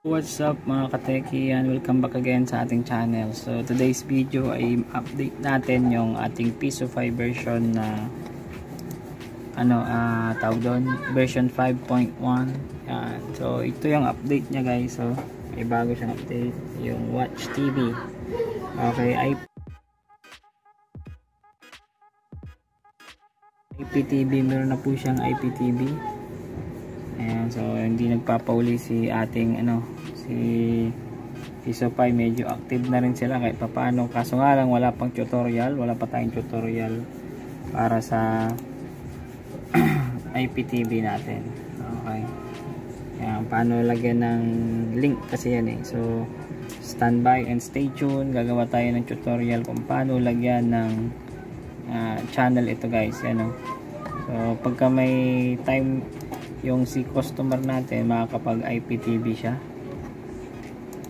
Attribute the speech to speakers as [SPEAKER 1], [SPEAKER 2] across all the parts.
[SPEAKER 1] What's up mga kateki, and welcome back again sa ating channel. So today's video ay update natin yung ating Pisofy version na tawag doon, version 5.1. Yan. So ito yung update niya guys. So may bago siyang update, yung Watch TV. Okay, IPTV, meron na po siyang IPTV. Ayan, so hindi nagpapauli si ating si Pisofy, medyo active na rin sila kahit papaano, kaso nga lang wala pang tutorial, wala pa tayong tutorial para sa IPTV natin. Okay, ayan, paano lagyan ng link kasi yan so standby and stay tuned, gagawa tayo ng tutorial kung paano lagyan ng channel ito guys. So pagka may time yung si customer natin, makakapag IPTV siya.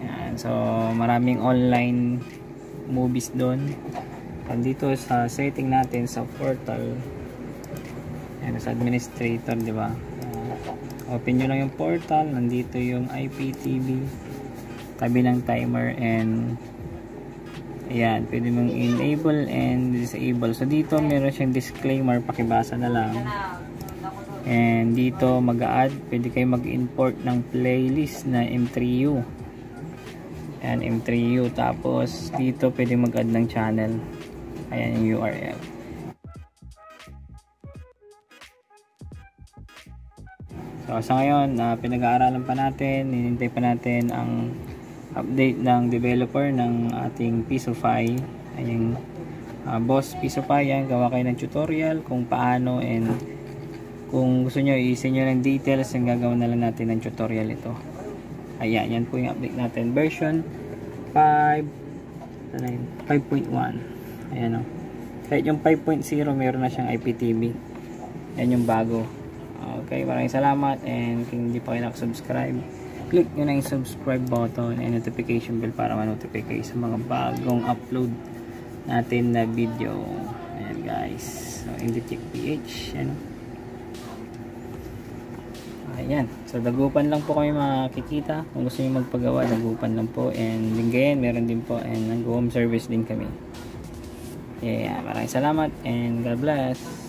[SPEAKER 1] Yan. So maraming online movies doon. Dito sa setting natin sa portal, yan, sa administrator, di ba? Open nyo lang yung portal, nandito yung IPTV, tabi ng timer, and ayan, pwede mong enable and disable. So dito meron siyang disclaimer, pakibasa na lang. And dito mag-add, pwede kayo mag-import ng playlist na M3U. And M3U. Tapos dito pwede mag-add ng channel. Ayan yung URL. So sa ngayon, pinag-aaralan pa natin, hinihintay pa natin ang update ng developer ng ating Pisofy. Ayan, Boss Pisofy, yan, gawa kayo ng tutorial kung paano, and kung gusto nyo i-send nyo ng details, yung gagawin na lang natin ng tutorial ito. Ayan, yan po yung update natin, version 5.1. Ayan o. Kahit yung 5.0 meron na siyang IPTV. Yan yung bago. Okay, maraming salamat, and kung hindi pa kayo nakasubscribe, click nyo na yung subscribe button and notification bell para ma-notify kayo sa mga bagong upload natin na video. Ayan guys, so Inditech PH, ayan, so dagupan lang po kami makikita. Kung gusto nyo magpagawa, dagupan lang po, and Lingayen meron din po, and nag-home service din kami. Yeah, maraming salamat and God bless.